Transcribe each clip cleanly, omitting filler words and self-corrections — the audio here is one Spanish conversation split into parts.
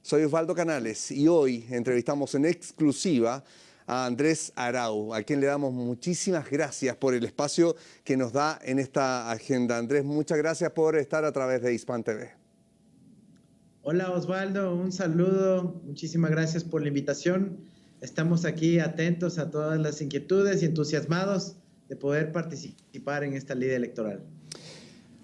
Soy Osvaldo Canales y hoy entrevistamos en exclusiva a Andrés Arau, a quien le damos muchísimas gracias por el espacio que nos da en esta agenda. Andrés, muchas gracias por estar a través de Hispan TV. Hola Osvaldo, un saludo, muchísimas gracias por la invitación. Estamos aquí atentos a todas las inquietudes y entusiasmados de poder participar en esta ley electoral.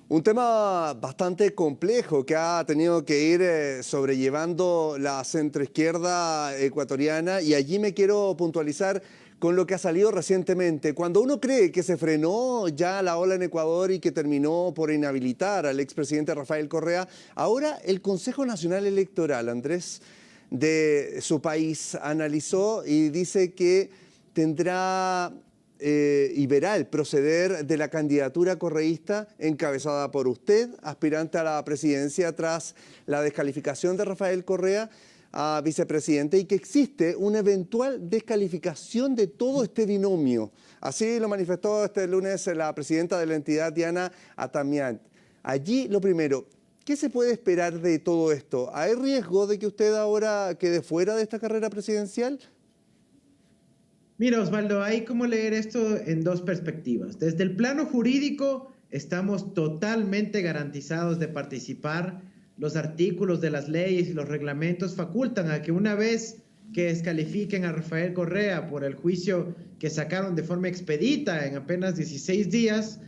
Un tema bastante complejo que ha tenido que ir sobrellevando la centroizquierda ecuatoriana, y allí me quiero puntualizar con lo que ha salido recientemente. Cuando uno cree que se frenó ya la ola en Ecuador y que terminó por inhabilitar al expresidente Rafael Correa, ahora el Consejo Nacional Electoral, Andrés, de su país analizó y dice que tendrá y verá el proceder de la candidatura correísta encabezada por usted, aspirante a la presidencia, tras la descalificación de Rafael Correa a vicepresidente, y que existe una eventual descalificación de todo este binomio. Así lo manifestó este lunes la presidenta de la entidad, Diana Atamiat. Allí, lo primero, ¿qué se puede esperar de todo esto? ¿Hay riesgo de que usted ahora quede fuera de esta carrera presidencial? Mira, Osvaldo, hay como leer esto en dos perspectivas. Desde el plano jurídico, estamos totalmente garantizados de participar. Los artículos de las leyes y los reglamentos facultan a que una vez que descalifiquen a Rafael Correa por el juicio que sacaron de forma expedita en apenas 16 días,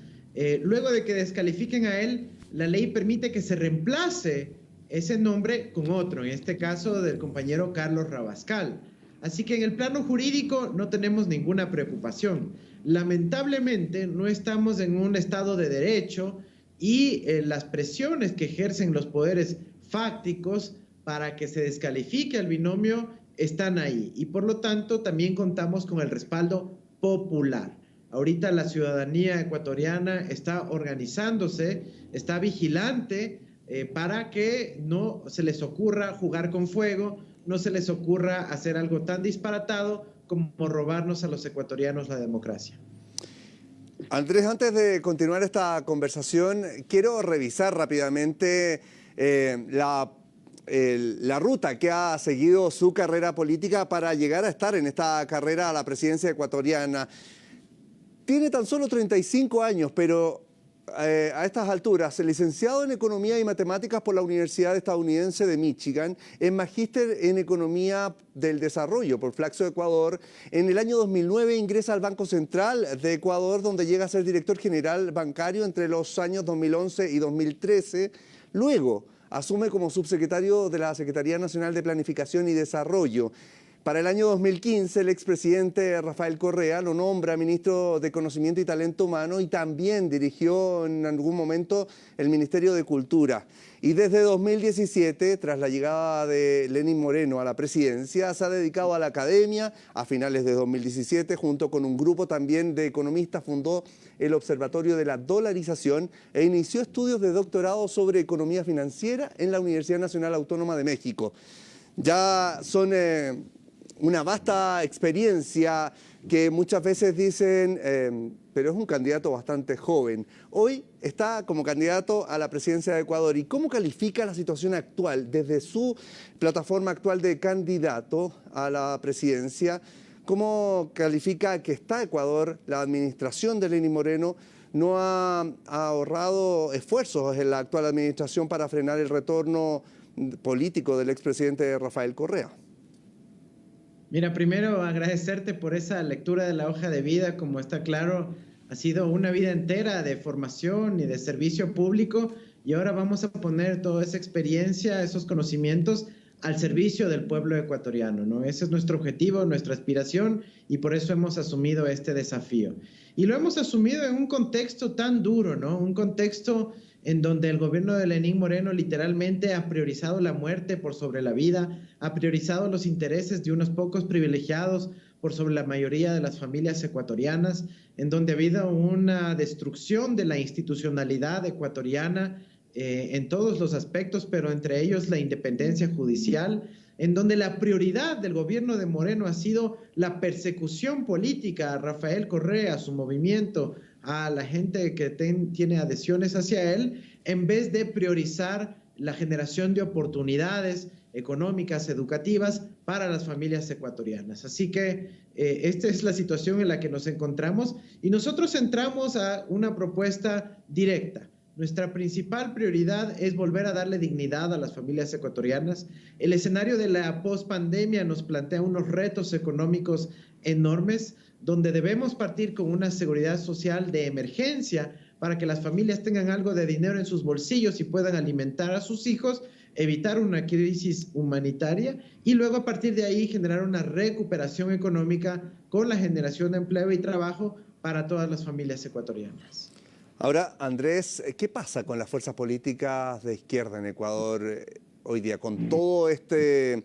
luego de que descalifiquen a él, la ley permite que se reemplace ese nombre con otro, en este caso del compañero Carlos Rabascal. Así que en el plano jurídico no tenemos ninguna preocupación. Lamentablemente no estamos en un estado de derecho y las presiones que ejercen los poderes fácticos para que se descalifique al binomio están ahí. Y por lo tanto también contamos con el respaldo popular. Ahorita la ciudadanía ecuatoriana está organizándose, está vigilante para que no se les ocurra jugar con fuego, no se les ocurra hacer algo tan disparatado como robarnos a los ecuatorianos la democracia. Andrés, antes de continuar esta conversación, quiero revisar rápidamente la ruta que ha seguido su carrera política para llegar a estar en esta carrera a la presidencia ecuatoriana. Tiene tan solo 35 años, pero a estas alturas, licenciado en Economía y Matemáticas por la Universidad Estadounidense de Michigan, es magíster en Economía del Desarrollo por Flaxo, Ecuador. En el año 2009 ingresa al Banco Central de Ecuador, donde llega a ser director general bancario entre los años 2011 y 2013. Luego asume como subsecretario de la Secretaría Nacional de Planificación y Desarrollo. Para el año 2015, el expresidente Rafael Correa lo nombra ministro de Conocimiento y Talento Humano, y también dirigió en algún momento el Ministerio de Cultura. Y desde 2017, tras la llegada de Lenín Moreno a la presidencia, se ha dedicado a la academia. A finales de 2017, junto con un grupo también de economistas, fundó el Observatorio de la Dolarización e inició estudios de doctorado sobre economía financiera en la Universidad Nacional Autónoma de México. Ya son una vasta experiencia que muchas veces dicen, pero es un candidato bastante joven. Hoy está como candidato a la presidencia de Ecuador. ¿Y cómo califica la situación actual desde su plataforma actual de candidato a la presidencia? ¿Cómo califica que está Ecuador? La administración de Lenín Moreno no ha ahorrado esfuerzos en la actual administración para frenar el retorno político del expresidente Rafael Correa. Mira, primero agradecerte por esa lectura de la hoja de vida. Como está claro, ha sido una vida entera de formación y de servicio público, y ahora vamos a poner toda esa experiencia, esos conocimientos al servicio del pueblo ecuatoriano, ¿no? Ese es nuestro objetivo, nuestra aspiración, y por eso hemos asumido este desafío. Y lo hemos asumido en un contexto tan duro, ¿no? Un contexto en donde el gobierno de Lenín Moreno literalmente ha priorizado la muerte por sobre la vida, ha priorizado los intereses de unos pocos privilegiados por sobre la mayoría de las familias ecuatorianas, en donde ha habido una destrucción de la institucionalidad ecuatoriana en todos los aspectos, pero entre ellos la independencia judicial, en donde la prioridad del gobierno de Moreno ha sido la persecución política a Rafael Correa, a su movimiento, a la gente que tiene adhesiones hacia él, en vez de priorizar la generación de oportunidades económicas, educativas para las familias ecuatorianas. Así que esta es la situación en la que nos encontramos y nosotros entramos a una propuesta directa. Nuestra principal prioridad es volver a darle dignidad a las familias ecuatorianas. El escenario de la pospandemia nos plantea unos retos económicos enormes, donde debemos partir con una seguridad social de emergencia para que las familias tengan algo de dinero en sus bolsillos y puedan alimentar a sus hijos, evitar una crisis humanitaria y luego a partir de ahí generar una recuperación económica con la generación de empleo y trabajo para todas las familias ecuatorianas. Ahora, Andrés, ¿qué pasa con las fuerzas políticas de izquierda en Ecuador hoy día? Con todo este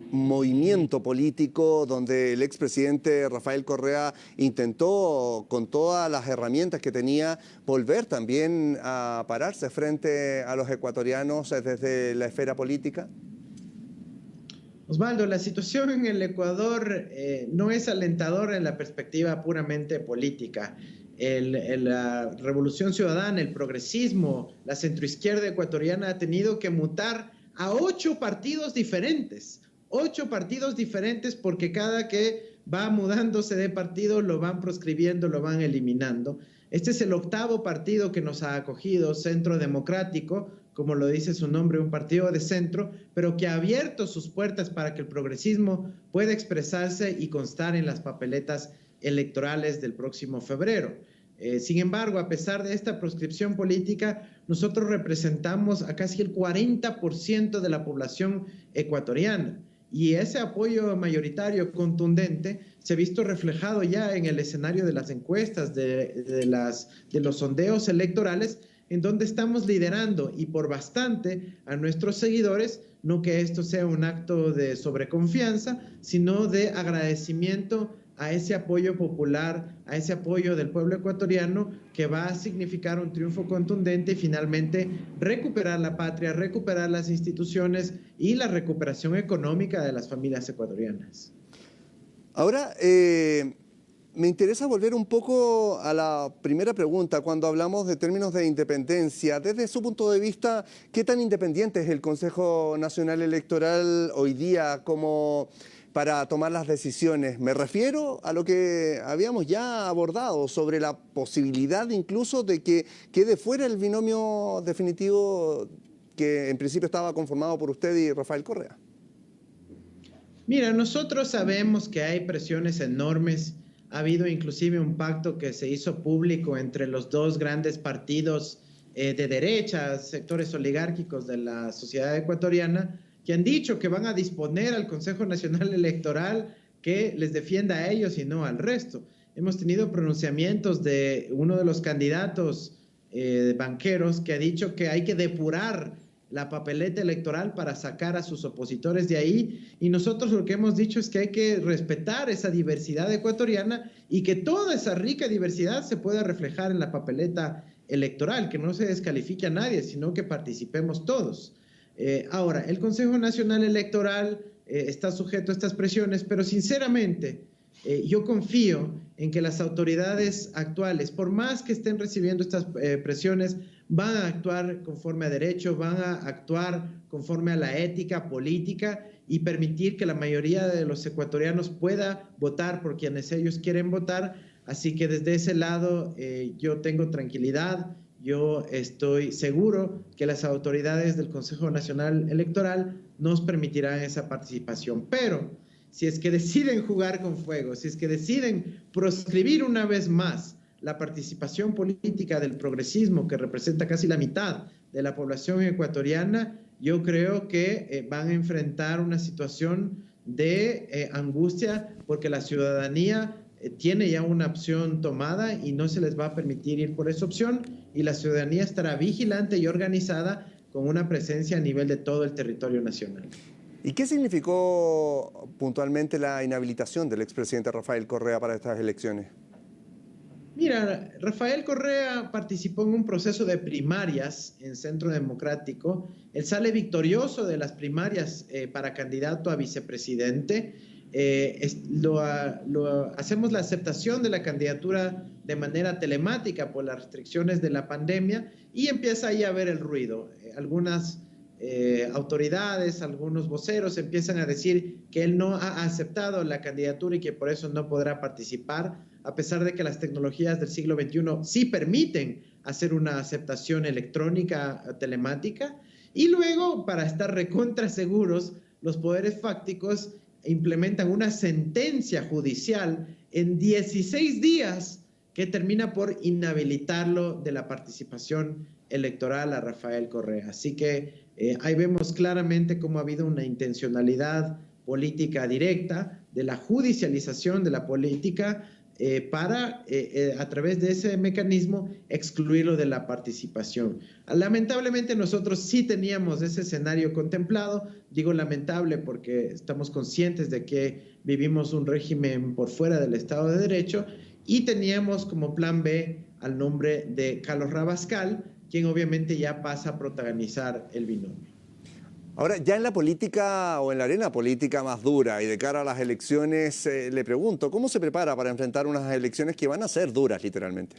movimiento político donde el expresidente Rafael Correa intentó, con todas las herramientas que tenía, volver también a pararse frente a los ecuatorianos desde la esfera política. Osvaldo, la situación en el Ecuador no es alentadora en la perspectiva puramente política. La revolución ciudadana, el progresismo, la centroizquierda ecuatoriana ha tenido que mutar a 8 partidos diferentes. 8 partidos diferentes porque cada que va mudándose de partido lo van proscribiendo, lo van eliminando. Este es el 8º partido que nos ha acogido, Centro Democrático, como lo dice su nombre, un partido de centro, pero que ha abierto sus puertas para que el progresismo pueda expresarse y constar en las papeletas electorales del próximo febrero. Sin embargo, a pesar de esta proscripción política, nosotros representamos a casi el 40% de la población ecuatoriana. Y ese apoyo mayoritario contundente se ha visto reflejado ya en el escenario de las encuestas, de los sondeos electorales, en donde estamos liderando y por bastante a nuestros seguidores, no que esto sea un acto de sobreconfianza, sino de agradecimiento a ese apoyo popular, a ese apoyo del pueblo ecuatoriano que va a significar un triunfo contundente y finalmente recuperar la patria, recuperar las instituciones y la recuperación económica de las familias ecuatorianas. Ahora, me interesa volver un poco a la primera pregunta, cuando hablamos de términos de independencia. Desde su punto de vista, ¿qué tan independiente es el Consejo Nacional Electoral hoy día como para tomar las decisiones? Me refiero a lo que habíamos ya abordado sobre la posibilidad incluso de que quede fuera el binomio definitivo que en principio estaba conformado por usted y Rafael Correa. Mira, nosotros sabemos que hay presiones enormes. Ha habido inclusive un pacto que se hizo público entre los 2 grandes partidos de derecha, sectores oligárquicos de la sociedad ecuatoriana, que han dicho que van a disponer al Consejo Nacional Electoral que les defienda a ellos y no al resto. Hemos tenido pronunciamientos de uno de los candidatos banqueros que ha dicho que hay que depurar la papeleta electoral para sacar a sus opositores de ahí, y nosotros lo que hemos dicho es que hay que respetar esa diversidad ecuatoriana y que toda esa rica diversidad se pueda reflejar en la papeleta electoral, que no se descalifique a nadie, sino que participemos todos. Ahora, el Consejo Nacional Electoral está sujeto a estas presiones, pero sinceramente yo confío en que las autoridades actuales, por más que estén recibiendo estas presiones, van a actuar conforme a derecho, van a actuar conforme a la ética política y permitir que la mayoría de los ecuatorianos pueda votar por quienes ellos quieren votar. Así que desde ese lado yo tengo tranquilidad. Yo estoy seguro que las autoridades del Consejo Nacional Electoral nos permitirán esa participación. Pero si es que deciden jugar con fuego, si es que deciden proscribir una vez más la participación política del progresismo, que representa casi la mitad de la población ecuatoriana, yo creo que van a enfrentar una situación de angustia, porque la ciudadanía tiene ya una opción tomada y no se les va a permitir ir por esa opción, y la ciudadanía estará vigilante y organizada con una presencia a nivel de todo el territorio nacional. ¿Y qué significó puntualmente la inhabilitación del expresidente Rafael Correa para estas elecciones? Mira, Rafael Correa participó en un proceso de primarias en Centro Democrático. Él sale victorioso de las primarias para candidato a vicepresidente. Hacemos la aceptación de la candidatura de manera telemática por las restricciones de la pandemia y empieza ahí a ver el ruido. Algunas autoridades, algunos voceros empiezan a decir que él no ha aceptado la candidatura y que por eso no podrá participar, a pesar de que las tecnologías del siglo XXI sí permiten hacer una aceptación electrónica telemática. Y luego, para estar recontra seguros, los poderes fácticos implementan una sentencia judicial en 16 días que termina por inhabilitarlo de la participación electoral a Rafael Correa. Así que ahí vemos claramente cómo ha habido una intencionalidad política directa de la judicialización de la política para, a través de ese mecanismo, excluirlo de la participación. Lamentablemente nosotros sí teníamos ese escenario contemplado, digo lamentable porque estamos conscientes de que vivimos un régimen por fuera del Estado de Derecho, y teníamos como plan B al nombre de Carlos Rabascal, quien obviamente ya pasa a protagonizar el binomio. Ahora, ya en la política o en la arena política más dura y de cara a las elecciones, le pregunto, ¿cómo se prepara para enfrentar unas elecciones que van a ser duras, literalmente?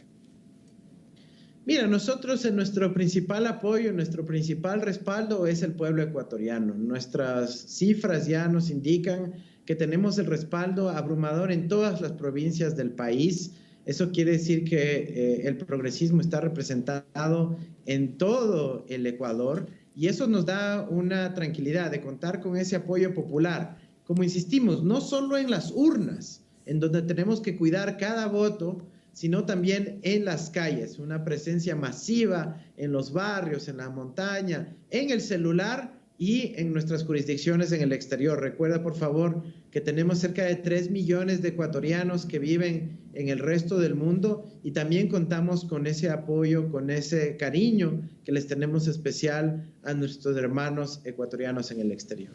Mira, nosotros en nuestro principal apoyo, nuestro principal respaldo es el pueblo ecuatoriano. Nuestras cifras ya nos indican que tenemos el respaldo abrumador en todas las provincias del país. Eso quiere decir que el progresismo está representado en todo el Ecuador, y eso nos da una tranquilidad de contar con ese apoyo popular. Como insistimos, no solo en las urnas, en donde tenemos que cuidar cada voto, sino también en las calles, una presencia masiva en los barrios, en la montaña, en el celular y en nuestras jurisdicciones en el exterior. Recuerda, por favor, que tenemos cerca de 3 millones de ecuatorianos que viven en el resto del mundo, y también contamos con ese apoyo, con ese cariño que les tenemos especial a nuestros hermanos ecuatorianos en el exterior.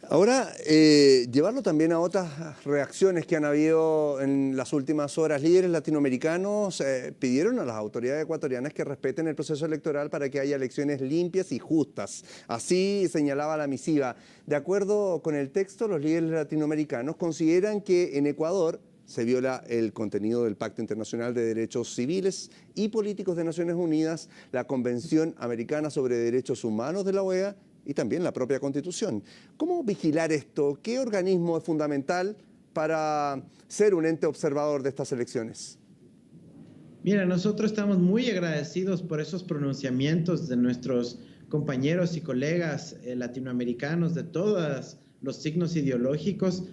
Ahora, llevarlo también a otras reacciones que han habido en las últimas horas. Líderes latinoamericanos pidieron a las autoridades ecuatorianas que respeten el proceso electoral para que haya elecciones limpias y justas. Así señalaba la misiva. De acuerdo con el texto, los líderes latinoamericanos consideran que en Ecuador se viola el contenido del Pacto Internacional de Derechos Civiles y Políticos de Naciones Unidas, la Convención Americana sobre Derechos Humanos de la OEA, y también la propia Constitución. ¿Cómo vigilar esto? ¿Qué organismo es fundamental para ser un ente observador de estas elecciones? Mira, nosotros estamos muy agradecidos por esos pronunciamientos de nuestros compañeros y colegas latinoamericanos de todos los signos ideológicos.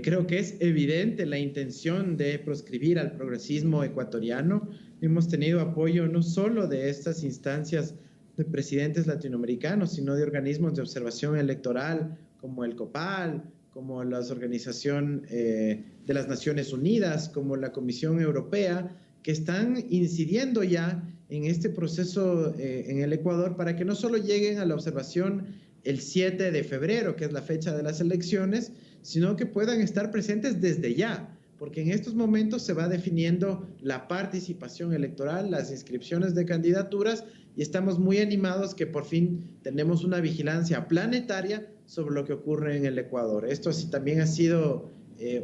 Creo que es evidente la intención de proscribir al progresismo ecuatoriano. Hemos tenido apoyo no solo de estas instancias de presidentes latinoamericanos, sino de organismos de observación electoral como el COPAL, como la Organización de las Naciones Unidas, como la Comisión Europea, que están incidiendo ya en este proceso en el Ecuador para que no solo lleguen a la observación el 7 de febrero, que es la fecha de las elecciones, sino que puedan estar presentes desde ya, porque en estos momentos se va definiendo la participación electoral, las inscripciones de candidaturas, y estamos muy animados que por fin tenemos una vigilancia planetaria sobre lo que ocurre en el Ecuador. Esto sí también ha sido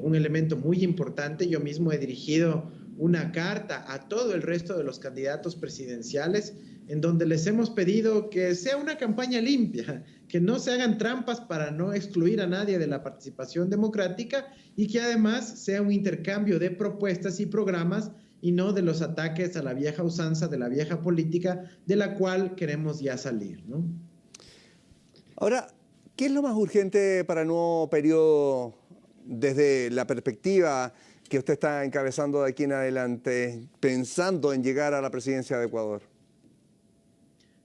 un elemento muy importante. Yo mismo he dirigido una carta a todo el resto de los candidatos presidenciales en donde les hemos pedido que sea una campaña limpia, que no se hagan trampas para no excluir a nadie de la participación democrática, y que además sea un intercambio de propuestas y programas y no de los ataques a la vieja usanza, de la vieja política, de la cual queremos ya salir, ¿no? Ahora, ¿qué es lo más urgente para el nuevo periodo desde la perspectiva que usted está encabezando de aquí en adelante, pensando en llegar a la presidencia de Ecuador?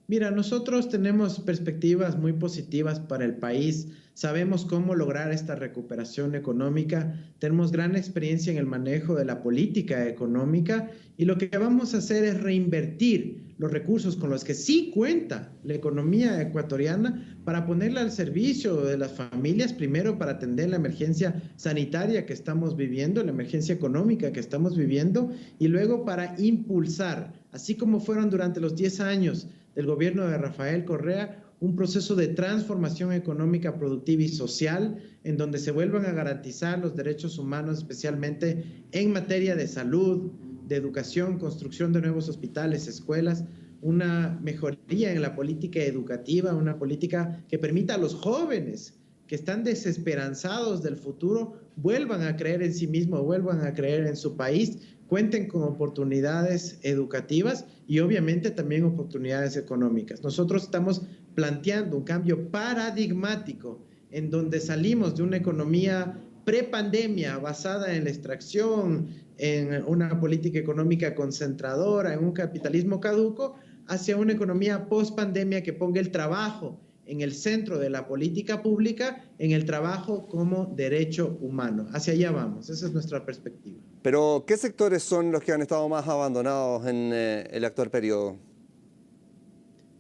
Mira, nosotros tenemos perspectivas muy positivas para el país. Sabemos cómo lograr esta recuperación económica, tenemos gran experiencia en el manejo de la política económica, y lo que vamos a hacer es reinvertir los recursos con los que sí cuenta la economía ecuatoriana para ponerla al servicio de las familias, primero para atender la emergencia sanitaria que estamos viviendo, la emergencia económica que estamos viviendo, y luego para impulsar, así como fueron durante los 10 años del gobierno de Rafael Correa, un proceso de transformación económica, productiva y social, en donde se vuelvan a garantizar los derechos humanos, especialmente en materia de salud, de educación, construcción de nuevos hospitales, escuelas, una mejoría en la política educativa, una política que permita a los jóvenes que están desesperanzados del futuro vuelvan a creer en sí mismos, vuelvan a creer en su país, cuenten con oportunidades educativas y obviamente también oportunidades económicas. Nosotros estamos planteando un cambio paradigmático en donde salimos de una economía prepandemia basada en la extracción, en una política económica concentradora, en un capitalismo caduco, hacia una economía post-pandemia que ponga el trabajo en el centro de la política pública, en el trabajo como derecho humano. Hacia allá vamos, esa es nuestra perspectiva. Pero, ¿qué sectores son los que han estado más abandonados en el actual periodo?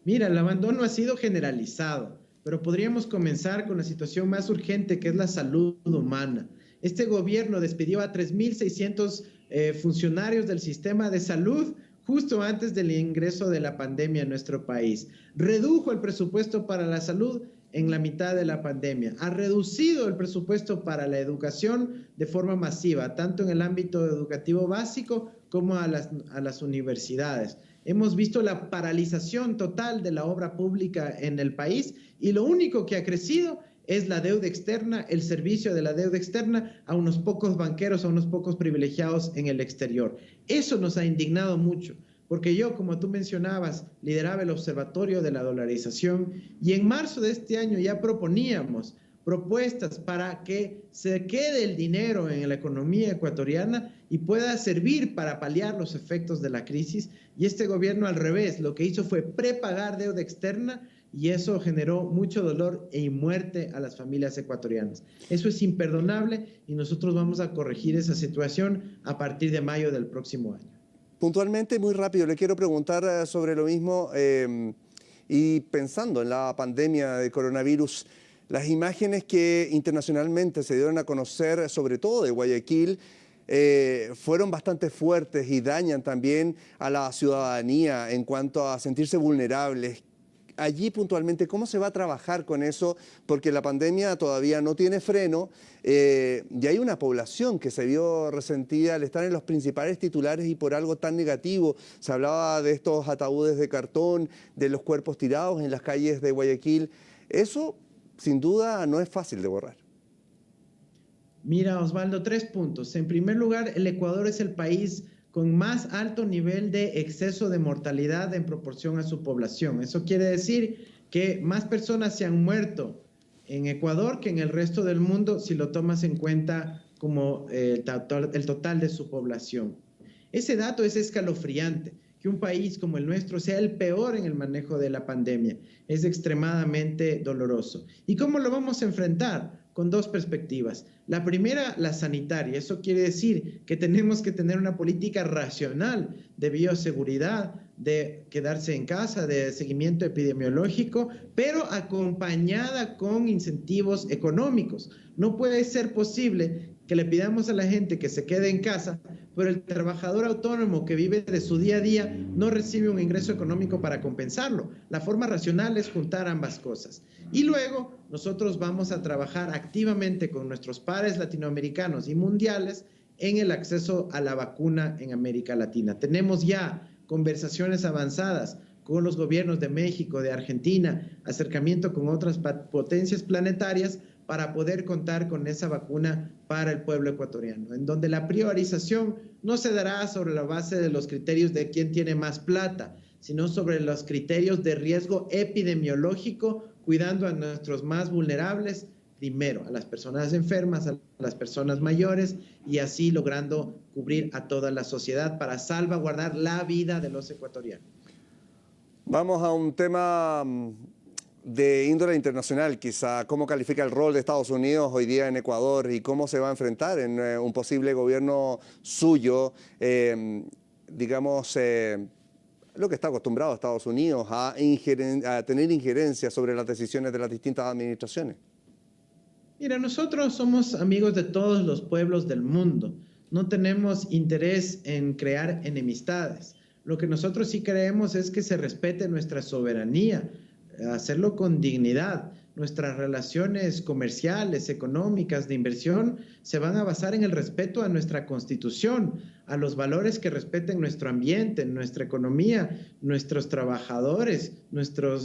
Mira, el abandono ha sido generalizado, pero podríamos comenzar con la situación más urgente, que es la salud humana. Este gobierno despidió a 3.600 funcionarios del sistema de salud justo antes del ingreso de la pandemia en nuestro país. Redujo el presupuesto para la salud en la mitad de la pandemia. Ha reducido el presupuesto para la educación de forma masiva, tanto en el ámbito educativo básico como a las universidades. Hemos visto la paralización total de la obra pública en el país y lo único que ha crecido es la deuda externa, el servicio de la deuda externa a unos pocos banqueros, a unos pocos privilegiados en el exterior. Eso nos ha indignado mucho, porque yo, como tú mencionabas, lideraba el Observatorio de la Dolarización y en marzo de este año ya proponíamos propuestas para que se quede el dinero en la economía ecuatoriana y pueda servir para paliar los efectos de la crisis. Y este gobierno, al revés, lo que hizo fue prepagar deuda externa y eso generó mucho dolor y muerte a las familias ecuatorianas. Eso es imperdonable y nosotros vamos a corregir esa situación a partir de mayo del próximo año. Puntualmente, muy rápido, le quiero preguntar sobre lo mismo y pensando en la pandemia de coronavirus, las imágenes que internacionalmente se dieron a conocer, sobre todo de Guayaquil, fueron bastante fuertes y dañan también a la ciudadanía en cuanto a sentirse vulnerables. Allí puntualmente, ¿cómo se va a trabajar con eso? Porque la pandemia todavía no tiene freno y hay una población que se vio resentida al estar en los principales titulares y por algo tan negativo. Se hablaba de estos ataúdes de cartón, de los cuerpos tirados en las calles de Guayaquil. Eso, sin duda, no es fácil de borrar. Mira, Osvaldo, 3 puntos. En primer lugar, el Ecuador es el país con más alto nivel de exceso de mortalidad en proporción a su población. Eso quiere decir que más personas se han muerto en Ecuador que en el resto del mundo si lo tomas en cuenta como el total de su población. Ese dato es escalofriante. Que un país como el nuestro sea el peor en el manejo de la pandemia es extremadamente doloroso. ¿Y cómo lo vamos a enfrentar? Con 2 perspectivas. La primera, la sanitaria. Eso quiere decir que tenemos que tener una política racional de bioseguridad, de quedarse en casa, de seguimiento epidemiológico, pero acompañada con incentivos económicos. No puede ser posible que le pidamos a la gente que se quede en casa, pero el trabajador autónomo que vive de su día a día no recibe un ingreso económico para compensarlo. La forma racional es juntar ambas cosas. Y luego nosotros vamos a trabajar activamente con nuestros pares latinoamericanos y mundiales en el acceso a la vacuna en América Latina. Tenemos ya conversaciones avanzadas con los gobiernos de México, de Argentina, acercamiento con otras potencias planetarias para poder contar con esa vacuna para el pueblo ecuatoriano, en donde la priorización no se dará sobre la base de los criterios de quién tiene más plata, sino sobre los criterios de riesgo epidemiológico, cuidando a nuestros más vulnerables, primero a las personas enfermas, a las personas mayores, y así logrando cubrir a toda la sociedad para salvaguardar la vida de los ecuatorianos. Vamos a un tema de índole internacional, quizá. ¿Cómo califica el rol de Estados Unidos hoy día en Ecuador y cómo se va a enfrentar en un posible gobierno suyo, digamos, lo que está acostumbrado Estados Unidos a tener injerencia sobre las decisiones de las distintas administraciones? Mira, nosotros somos amigos de todos los pueblos del mundo. No tenemos interés en crear enemistades. Lo que nosotros sí creemos es que se respete nuestra soberanía, hacerlo con dignidad. nuestras relaciones comerciales, económicas, de inversión, se van a basar en el respeto a nuestra Constitución, a los valores que respeten nuestro ambiente, nuestra economía, nuestros trabajadores, nuestro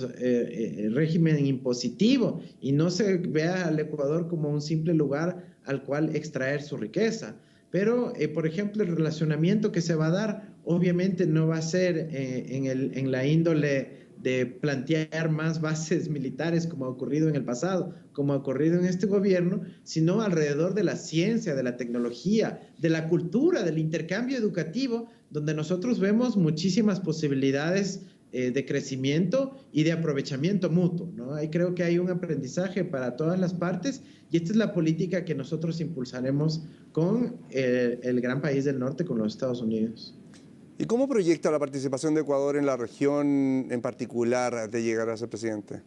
régimen impositivo, y no se vea al Ecuador como un simple lugar al cual extraer su riqueza. Pero, por ejemplo, el relacionamiento que se va a dar, obviamente no va a ser en la índole de plantear más bases militares como ha ocurrido en el pasado, como ha ocurrido en este gobierno, sino alrededor de la ciencia, de la tecnología, de la cultura, del intercambio educativo, donde nosotros vemos muchísimas posibilidades de crecimiento y de aprovechamiento mutuo, ¿no? Ahí creo que hay un aprendizaje para todas las partes, y esta es la política que nosotros impulsaremos con el gran país del norte, con los Estados Unidos. ¿Y cómo proyecta la participación de Ecuador en la región en particular de llegar a ser presidente?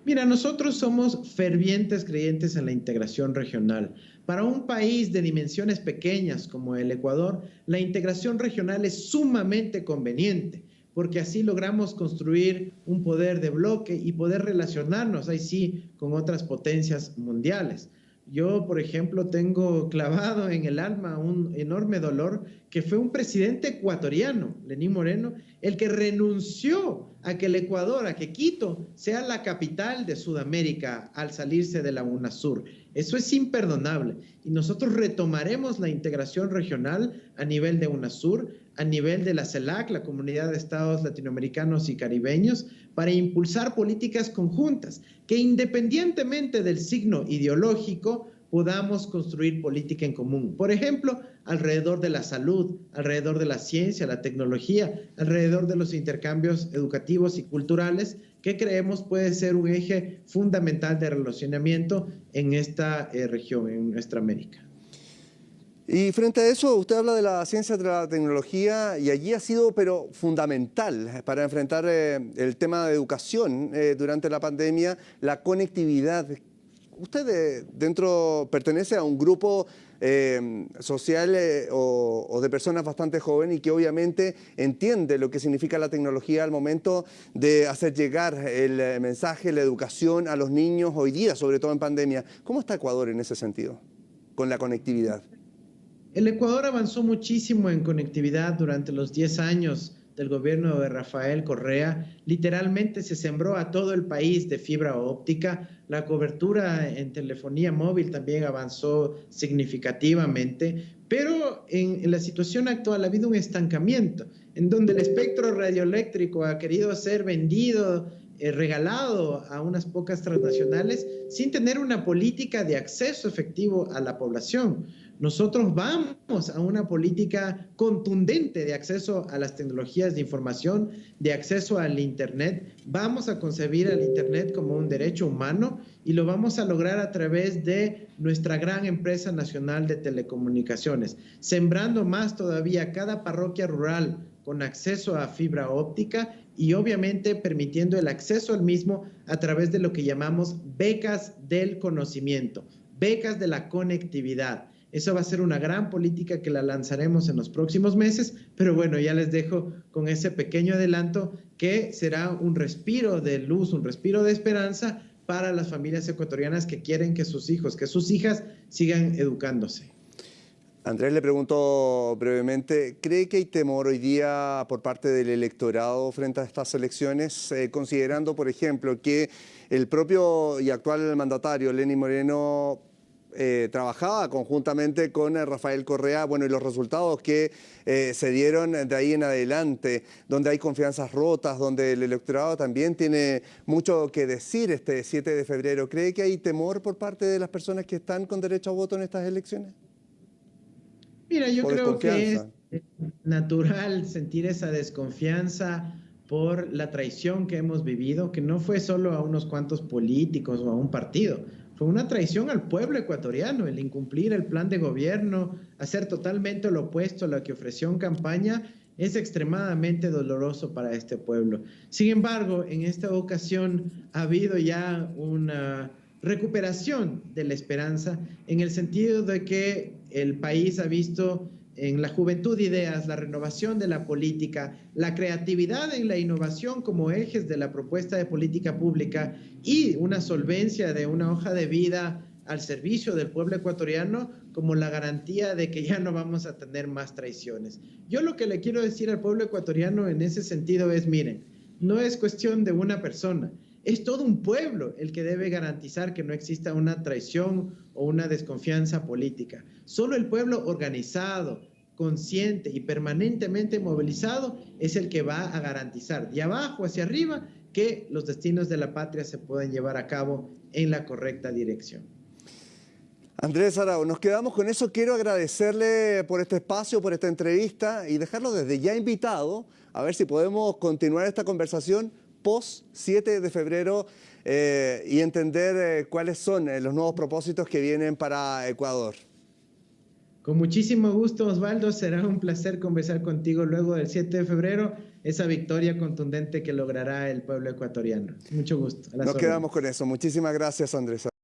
Mira, nosotros somos fervientes creyentes en la integración regional. Para un país de dimensiones pequeñas como el Ecuador, la integración regional es sumamente conveniente, porque así logramos construir un poder de bloque y poder relacionarnos, ahí sí, con otras potencias mundiales. Yo, por ejemplo, tengo clavado en el alma un enorme dolor que fue un presidente ecuatoriano, Lenín Moreno, el que renunció a que el Ecuador, a que Quito sea la capital de Sudamérica al salirse de la UNASUR. Eso es imperdonable, y nosotros retomaremos la integración regional a nivel de UNASUR, a nivel de la CELAC, la Comunidad de Estados Latinoamericanos y Caribeños, para impulsar políticas conjuntas que, independientemente del signo ideológico, podamos construir política en común. Por ejemplo, alrededor de la salud, alrededor de la ciencia, la tecnología, alrededor de los intercambios educativos y culturales, que creemos puede ser un eje fundamental de relacionamiento en esta región, en nuestra América. Y frente a eso, usted habla de la ciencia, de la tecnología, y allí ha sido pero fundamental para enfrentar el tema de educación durante la pandemia, la conectividad. Usted pertenece a un grupo social o de personas bastante jóvenes y que obviamente entiende lo que significa la tecnología al momento de hacer llegar el mensaje, la educación a los niños hoy día, sobre todo en pandemia. ¿Cómo está Ecuador en ese sentido, con la conectividad? El Ecuador avanzó muchísimo en conectividad durante los 10 años del gobierno de Rafael Correa. Literalmente se sembró a todo el país de fibra óptica. La cobertura en telefonía móvil también avanzó significativamente, pero en la situación actual ha habido un estancamiento en donde el espectro radioeléctrico ha querido ser vendido, regalado a unas pocas transnacionales sin tener una política de acceso efectivo a la población. Nosotros vamos a una política contundente de acceso a las tecnologías de información, de acceso al Internet. Vamos a concebir al Internet como un derecho humano, y lo vamos a lograr a través de nuestra gran empresa nacional de telecomunicaciones, sembrando más todavía cada parroquia rural con acceso a fibra óptica, y obviamente permitiendo el acceso al mismo a través de lo que llamamos becas del conocimiento, becas de la conectividad. Eso va a ser una gran política que la lanzaremos en los próximos meses, pero bueno, ya les dejo con ese pequeño adelanto que será un respiro de luz, un respiro de esperanza para las familias ecuatorianas que quieren que sus hijos, que sus hijas sigan educándose. Andrés, le pregunto brevemente, ¿cree que hay temor hoy día por parte del electorado frente a estas elecciones, considerando, por ejemplo, que el propio y actual mandatario, Lenín Moreno, trabajaba conjuntamente con Rafael Correa, bueno, y los resultados que se dieron de ahí en adelante, donde hay confianzas rotas, donde el electorado también tiene mucho que decir este 7 de febrero? ¿Cree que hay temor por parte de las personas que están con derecho a voto en estas elecciones? Mira, yo creo que es natural sentir esa desconfianza por la traición que hemos vivido, que no fue solo a unos cuantos políticos o a un partido. Fue una traición al pueblo ecuatoriano, el incumplir el plan de gobierno, hacer totalmente lo opuesto a lo que ofreció en campaña. Es extremadamente doloroso para este pueblo. Sin embargo, en esta ocasión ha habido ya una recuperación de la esperanza, en el sentido de que el país ha visto en la juventud de ideas, la renovación de la política, la creatividad en la innovación como ejes de la propuesta de política pública y una solvencia de una hoja de vida al servicio del pueblo ecuatoriano como la garantía de que ya no vamos a tener más traiciones. Yo lo que le quiero decir al pueblo ecuatoriano en ese sentido es, miren, no es cuestión de una persona, es todo un pueblo el que debe garantizar que no exista una traición o una desconfianza política. Solo el pueblo organizado, consciente y permanentemente movilizado es el que va a garantizar de abajo hacia arriba que los destinos de la patria se puedan llevar a cabo en la correcta dirección. Andrés Arauz, nos quedamos con eso. Quiero agradecerle por este espacio, por esta entrevista y dejarlo desde ya invitado a ver si podemos continuar esta conversación post 7 de febrero y entender cuáles son los nuevos propósitos que vienen para Ecuador. Con muchísimo gusto, Osvaldo. Será un placer conversar contigo luego del 7 de febrero, esa victoria contundente que logrará el pueblo ecuatoriano. Mucho gusto. Nos quedamos con eso. Muchísimas gracias, Andrés.